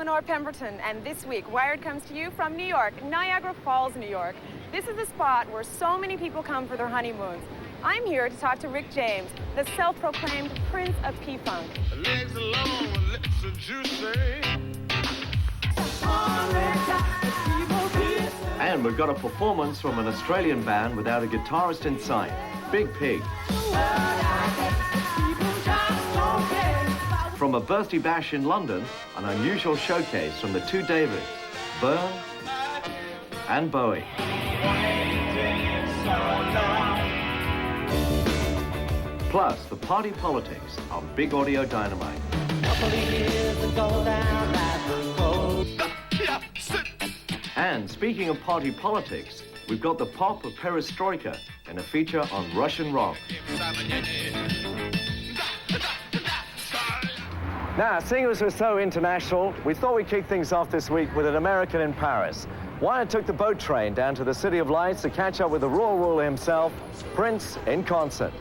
Eleanor Pemberton, and this week, Wired comes to you from New York, Niagara Falls, New York. This is a spot where so many people come for their honeymoons. I'm here to talk to Rick James, the self-proclaimed Prince of P-Funk. Legs along, lips are juicy. And we've got a performance from an Australian band without a guitarist in sight, Big Pig. From a birthday bash in London, an unusual showcase from the two Davids, Byrne and Bowie. Plus, the party politics of Big Audio Dynamite. And speaking of party politics, we've got the pop of perestroika in a feature on Russian rock. Now, seeing as we're so international, we thought we'd kick things off this week with an American in Paris. Wyatt took the boat train down to the City of Lights to catch up with the royal ruler himself, Prince in concert.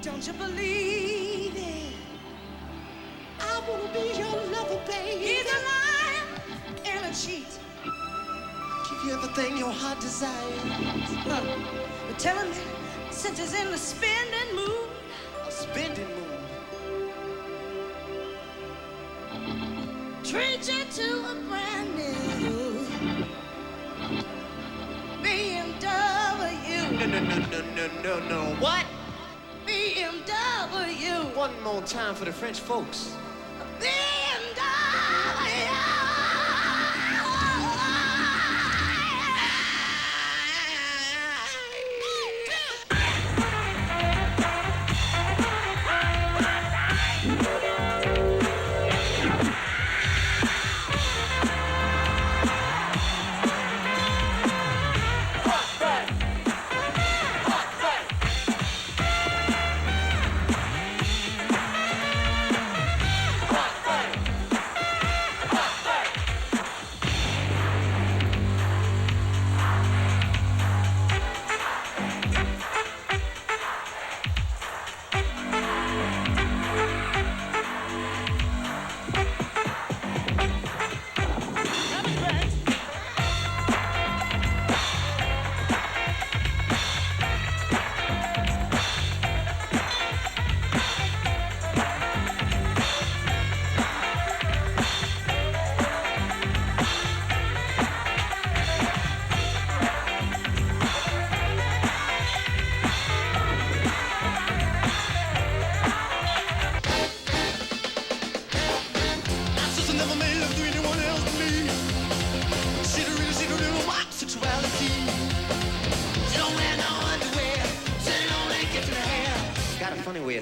Don't you believe it? I wanna be your lover, baby. He's a liar and a cheat. Give you everything your heart desires. But telling me since he's in the spending mood. A spending mood. Treat you to a brand new BMW. No. What? BMW. One more time for the French folks. BMW.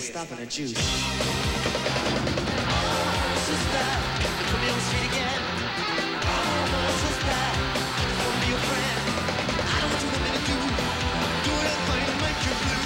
Stopping the juice. Sister, put me on the street again. Sister, I wanna be your friend. I don't want you to do anything to make you blue.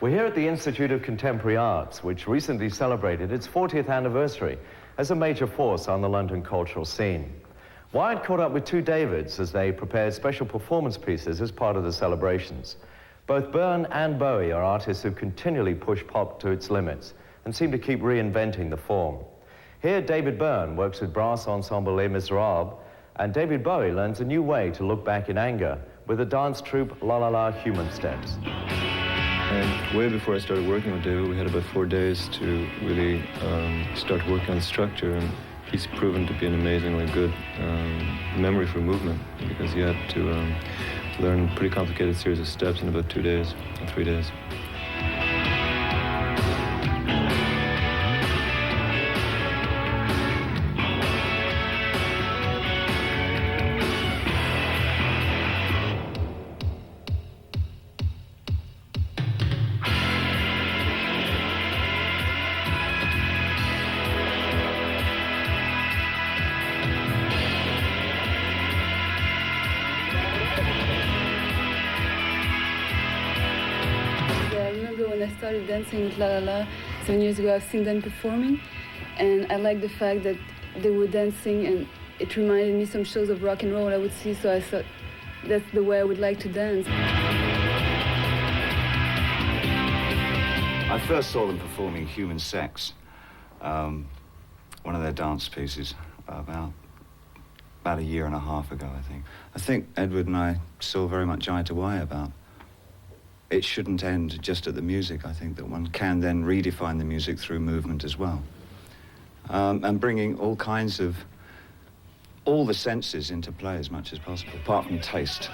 We're here at the Institute of Contemporary Arts, which recently celebrated its 40th anniversary. as a major force on the London cultural scene. Wired caught up with two Davids as they prepared special performance pieces as part of the celebrations. Both Byrne and Bowie are artists who continually push pop to its limits and seem to keep reinventing the form. Here, David Byrne works with brass ensemble Les Miserables, and David Bowie learns a new way to look back in anger with the dance troupe La La La Human Steps. And way before I started working with David, we had about 4 days to really start working on the structure, and he's proven to be an amazingly good memory for movement, because he had to learn a pretty complicated series of steps in about 2 days or 3 days. When I started dancing with La La La 7 years ago, I've seen them performing, and I like the fact that they were dancing, and it reminded me some shows of rock and roll I would see, so I thought that's the way I would like to dance. I first saw them performing Human Sex, one of their dance pieces, about a year and a half ago, I think. I think Edward and I saw very much eye to eye about it shouldn't end just at the music. I think that one can then redefine the music through movement as well. And bringing all kinds of, all the senses into play as much as possible, apart from taste.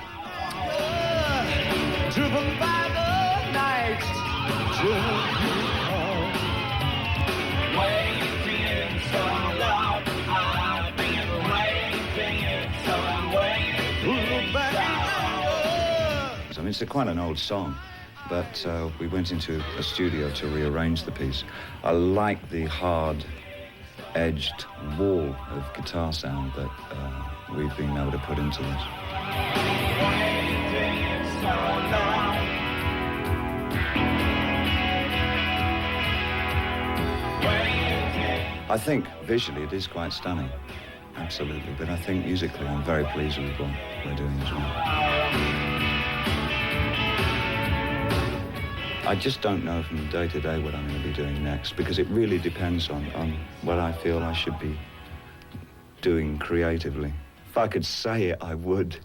I mean, it's quite an old song, but we went into a studio to rearrange the piece. I like the hard-edged wall of guitar sound that we've been able to put into this. I think visually it is quite stunning, absolutely, but I think musically I'm very pleased with what we're doing as well. I just don't know from day to day what I'm going to be doing next, because it really depends on what I feel I should be doing creatively. If I could say it, I would,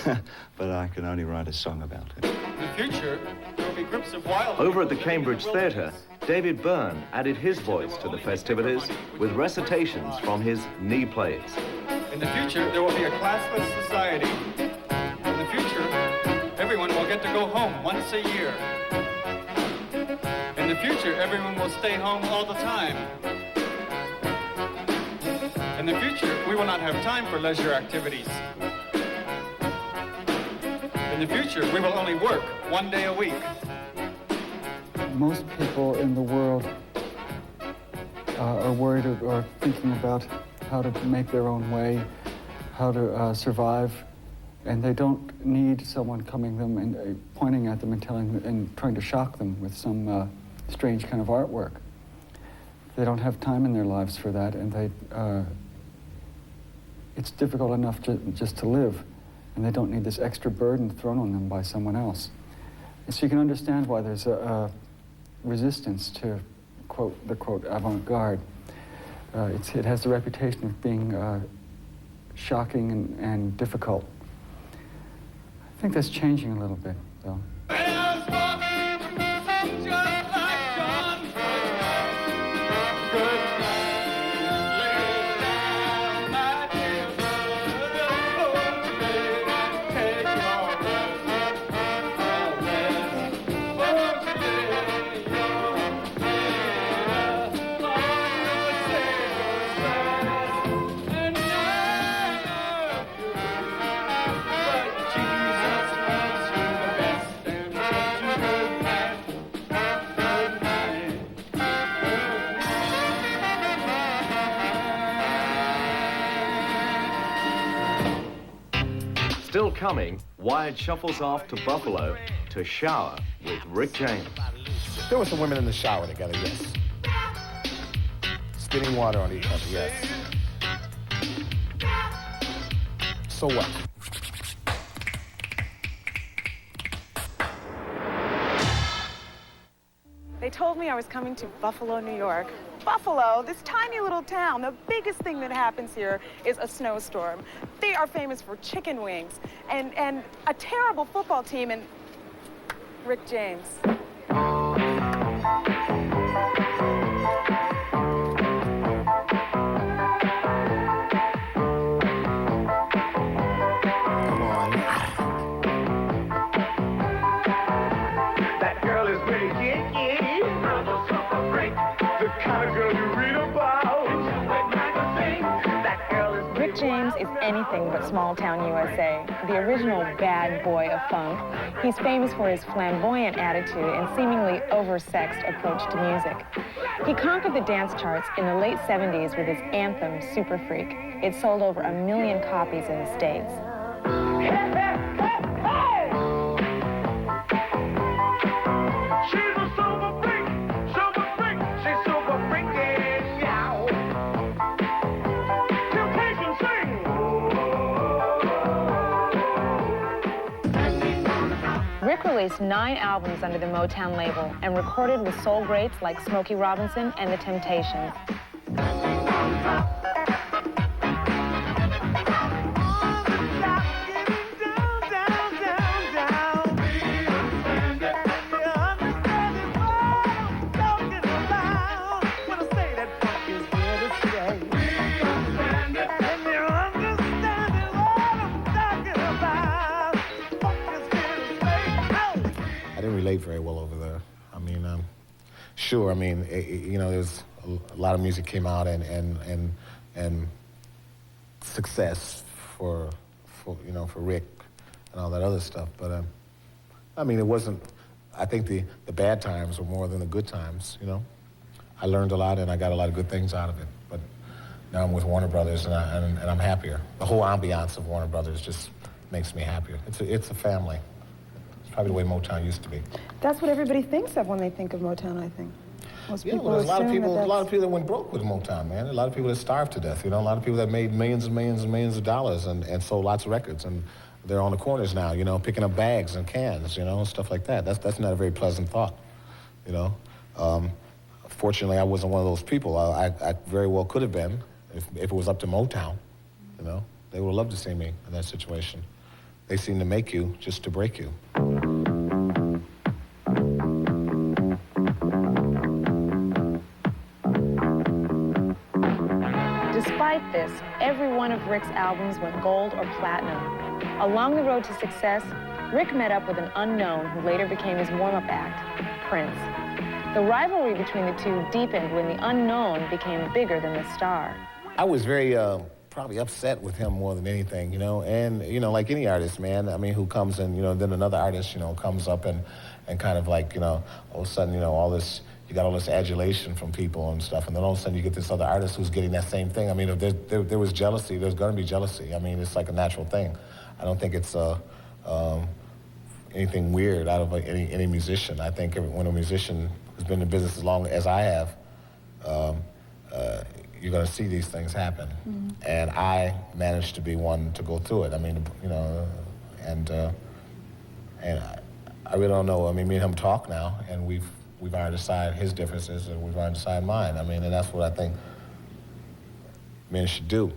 but I can only write a song about it. In the future, there will be groups of wild... Over at the Cambridge Theatre, David Byrne added his voice to the festivities with recitations from his knee plays. In the future, there will be a classless society. In the future, everyone will get to go home once a year. In the future, everyone will stay home all the time. In the future, we will not have time for leisure activities. In the future, we will only work 1 day a week. Most people in the world are worried or thinking about how to make their own way, how to survive, and they don't need someone coming them and pointing at them and telling them and trying to shock them with some strange kind of artwork. They don't have time in their lives for that, and it's difficult enough just to live, and they don't need this extra burden thrown on them by someone else. And so you can understand why there's a resistance to the quote avant-garde. It has the reputation of being shocking and difficult. I think that's changing a little bit, though. Still coming, Wired shuffles off to Buffalo to shower with Rick James. There were some women in the shower together, yes. Spitting water on each other, yes. So what? They told me I was coming to Buffalo, New York. Buffalo, this tiny little town, the biggest thing that happens here is a snowstorm. They are famous for chicken wings and a terrible football team and Rick James. James is anything but small-town USA, the original bad boy of funk. He's famous for his flamboyant attitude and seemingly oversexed approach to music. He conquered the dance charts in the late 70s with his anthem, Super Freak. It sold over 1 million copies in the States. Rick released 9 albums under the Motown label and recorded with soul greats like Smokey Robinson and The Temptations. Relate very well over there. I mean, sure. I mean, you know, there's a lot of music came out and success for you know, for Rick and all that other stuff. But I mean, it wasn't. I think the bad times were more than the good times. You know, I learned a lot and I got a lot of good things out of it. But now I'm with Warner Brothers and I'm happier. The whole ambiance of Warner Brothers just makes me happier. It's a family. Probably the way Motown used to be. That's what everybody thinks of when they think of Motown, I think. Most people there's a lot of people that went broke with Motown, man. A lot of people that starved to death, you know, a lot of people that made millions and millions and millions of dollars and sold lots of records, and they're on the corners now, you know, picking up bags and cans, you know, stuff like that. That's not a very pleasant thought, you know. Fortunately, I wasn't one of those people. I very well could have been if it was up to Motown, you know. They would love to see me in that situation. They seem to make you just to break you. Despite this, every one of Rick's albums went gold or platinum. Along the road to success, Rick met up with an unknown who later became his warm-up act, Prince. The rivalry between the two deepened when the unknown became bigger than the star. I was very probably upset with him more than anything, you know, and, you know, like any artist, man, I mean, who comes in, you know, then another artist, you know, comes up and kind of like, you know, all of a sudden, you know, all this, you got all this adulation from people and stuff, and then all of a sudden you get this other artist who's getting that same thing. I mean, if there was jealousy, there's going to be jealousy. I mean, it's like a natural thing. I don't think it's anything weird out of any musician. I think when a musician has been in business as long as I have, you're going to see these things happen. Mm-hmm. And I managed to be one to go through it. I mean, you know, and I really don't know. I mean, me and him talk now, and we've already decided his differences, and we've already decided mine. I mean, and that's what I think men should do.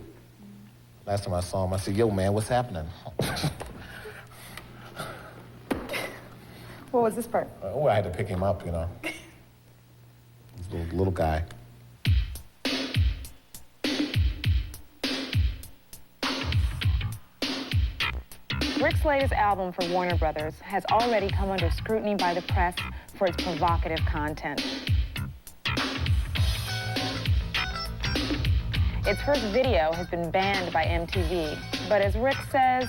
Last time I saw him, I said, "Yo, man, what's happening?" What was this part? I had to pick him up, you know. This little guy. Rick's latest album for Warner Brothers has already come under scrutiny by the press for its provocative content. Its first video has been banned by MTV, but as Rick says,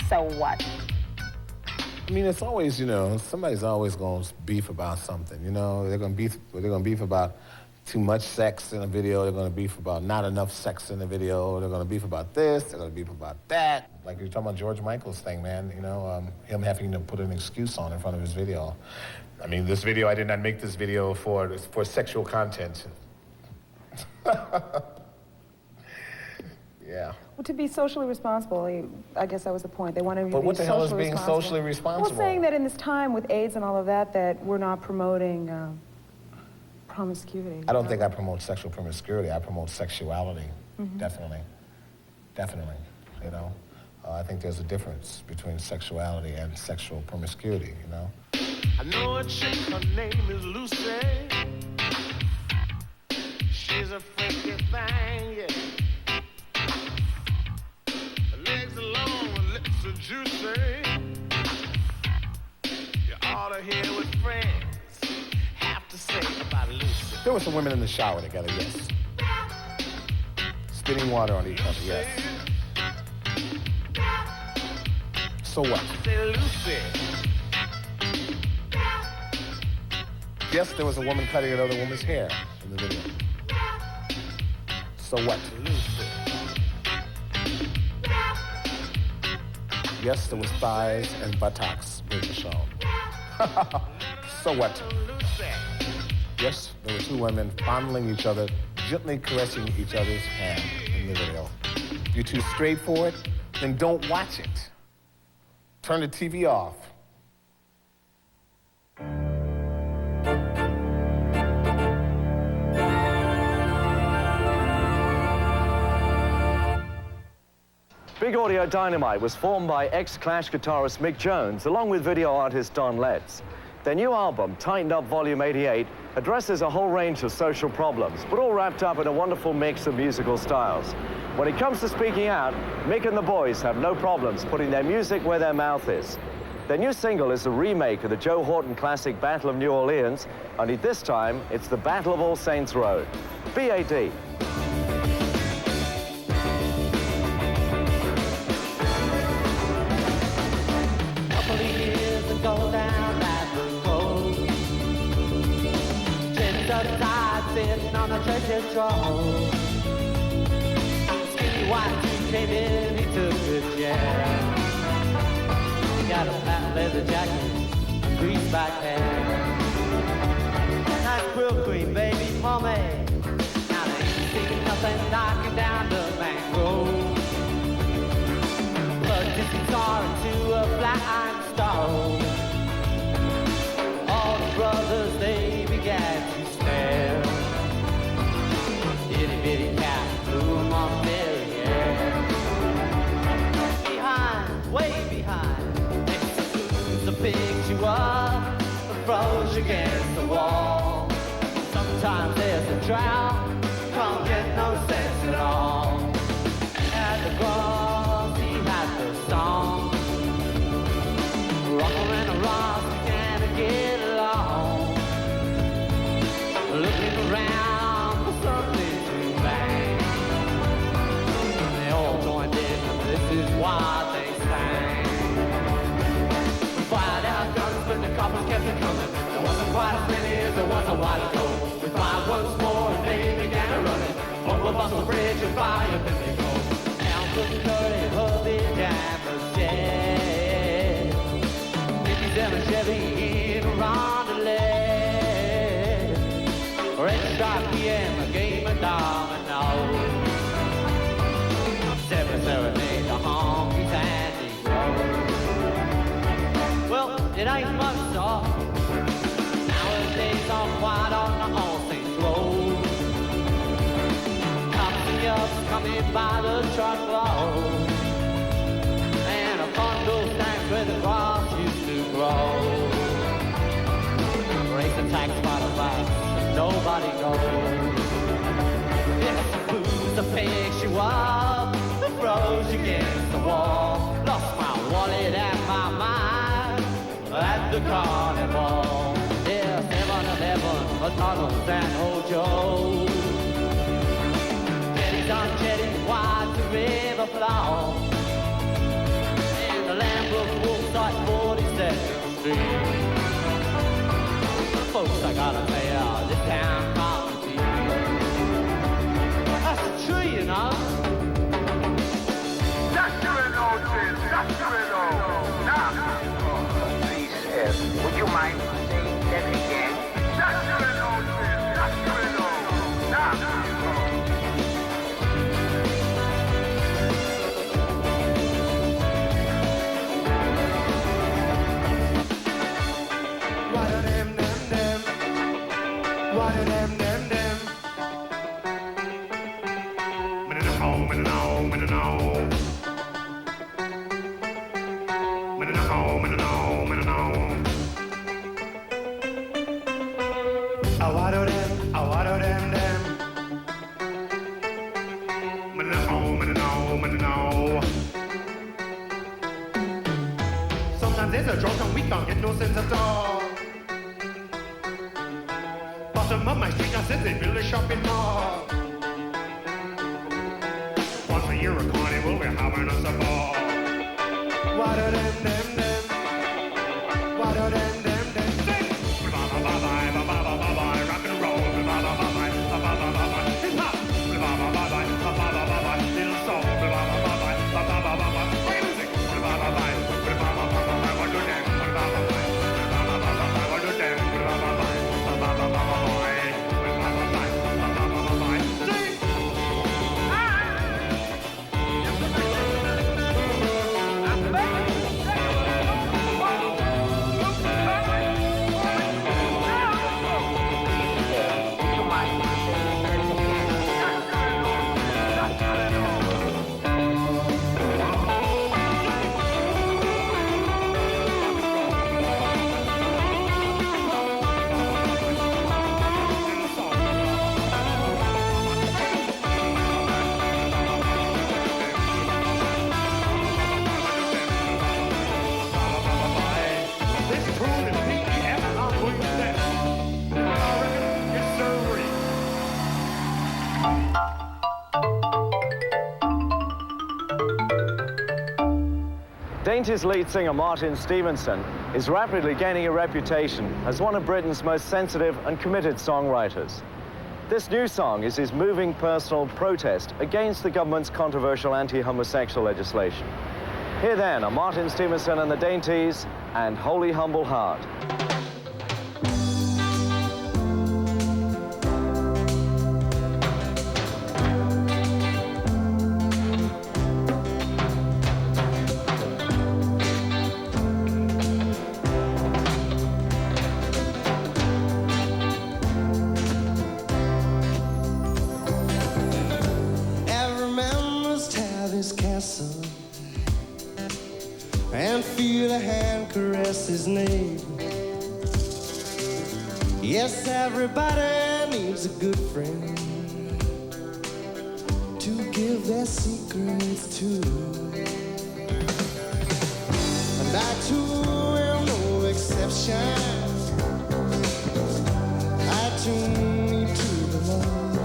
so what? I mean, it's always, you know, somebody's always going to beef about something, you know. They're going to beef about too much sex in a video. They're going to beef about not enough sex in the video. They're going to beef about this. They're going to beef about that. Like you're talking about George Michael's thing, man, you know, him having to put an excuse on in front of his video. I mean, this video, I did not make this video for sexual content. Yeah. Well, to be socially responsible, I guess that was the point. They wanted you to But be what the hell is socially being responsible. socially responsible? Well, saying that in this time with AIDS and all of that, that we're not promoting promiscuity. I don't think I promote sexual promiscuity. I promote sexuality. Definitely. Definitely. You know? I think there's a difference between sexuality and sexual promiscuity, you know? I know a chick, her name is Lucy. She's a freaky thing, yeah. Her legs are long, her lips are juicy. You ought to hear what friends have to say about Lucy. There were some women in the shower together, yes. Spitting water on each other, yes. So what? Say Lucy. Yes, there was a woman cutting another woman's hair in the video. So what? Yes, there was thighs and buttocks being shown. So what? Yes, there were two women fondling each other, gently caressing each other's hand in the video. You're too straight for it? Then don't watch it. Turn the TV off. Big Audio Dynamite was formed by ex-Clash guitarist Mick Jones, along with video artist Don Letts. Their new album, Tightened Up Volume 88, addresses a whole range of social problems, but all wrapped up in a wonderful mix of musical styles. When it comes to speaking out, Mick and the boys have no problems putting their music where their mouth is. Their new single is a remake of the Joe Horton classic Battle of New Orleans, only this time it's the Battle of All Saints Road. B.A.D. Go down that road. Chins of tide sitting on the church's road. Skinny white dude came in, he took the chair. He got a fat leather jacket, greased back hair. Nice quill cream, baby, pomade. Now they ain't seen nothing knocking down the main road. Plugged his guitar into a flat iron stove. All the brothers, they began to stare. Itty bitty cat flew among their air. Behind, way behind, it's the picture of the froze against the wall. Sometimes there's a drought, can't get no sense at all. At the cross, he had the song. Rockin' and a rock, began to get along. Looking around for something to bang. They all joined in, and this is why they sang. We fired our guns, but the coppers kept it coming. There wasn't quite as many as there was a while ago. We fired once more, and they began to run it. Over Boston Bridge and fire, then they go. Down to the curry, hubby, jammers, yeah. And a Chevy in a rondelet. Red Star PM, a game of dominoes. 7 serenade the honkies and the well, it ain't much talk. Nowadays I'm quiet on the All Saints Road. Cops and yups coming by the truckload. And a condo stands where the cross used to grow. Race the tax bottle bikes, nobody goes. It's the booze that picks you up, that throws you against the wall. Lost my wallet and my mind at the carnival. Yeah, 7-Eleven, McDonald's and Hojo. Jetties on jetties, wide the river flow. The Lambrook Wolfside 42nd Street. Folks, I gotta tell ya, this town property. That's the tree, you know. Please, would you mind saying that again? Sometimes there's a drunk and we can't get no sense at all. Bottom of my street, I said they build a shopping mall. Once a year a carnival, we're having us a ball. Water them, water them, sing! Bye-bye, bye-bye, rock and roll, bye-bye, bye-bye, hip-hop, bye-bye, little soul, bye-bye, great music, bye-bye, what do them, what do them, Dainty's lead singer Martin Stevenson is rapidly gaining a reputation as one of Britain's most sensitive and committed songwriters. This new song is his moving personal protest against the government's controversial anti-homosexual legislation. Here then are Martin Stevenson and the Dainties and Holy Humble Heart. And feel a hand caress his name. Yes, everybody needs a good friend to give their secrets to. And I too am no exception. I too need to belong.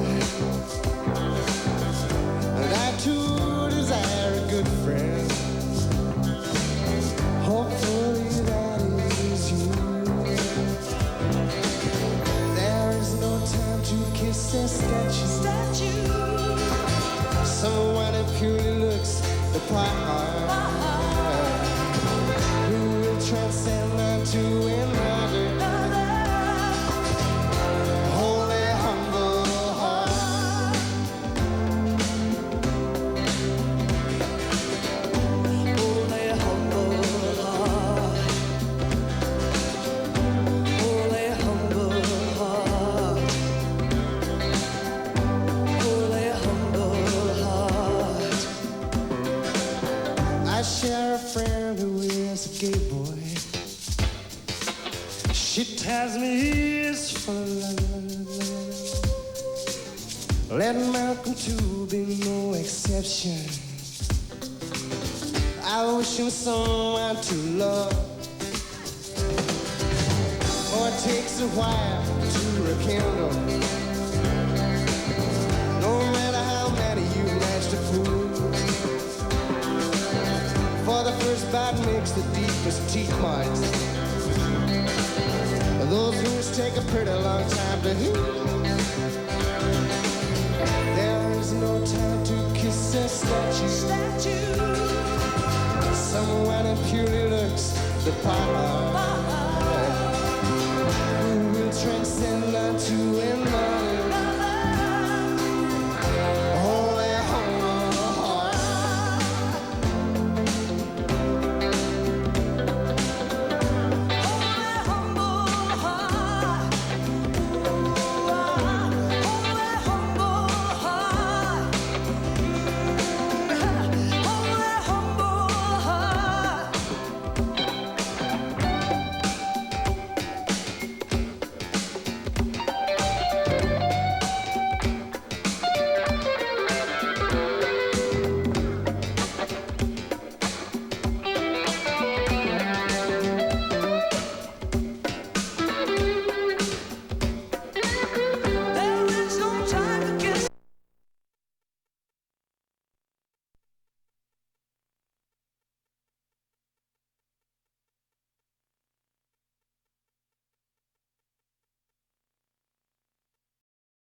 And I too desire a good friend. Hopefully that is you. There is no time to kiss a statue. Someone who purely looks the part, who will transcend unto another. Holy humble heart. Holy humble heart. Holy humble heart. Holy humble heart. I share a friend who is a gay boy. She tells me he's full of love. Let Malcolm too be no exception. I wish him someone to love. Oh, it takes a while to rekindle. No matter how many you manage to fool. For the first bite makes the deepest teeth marks. Those wounds take a pretty long time to heal. There is no time to kiss a statue. Someone who purely looks the part.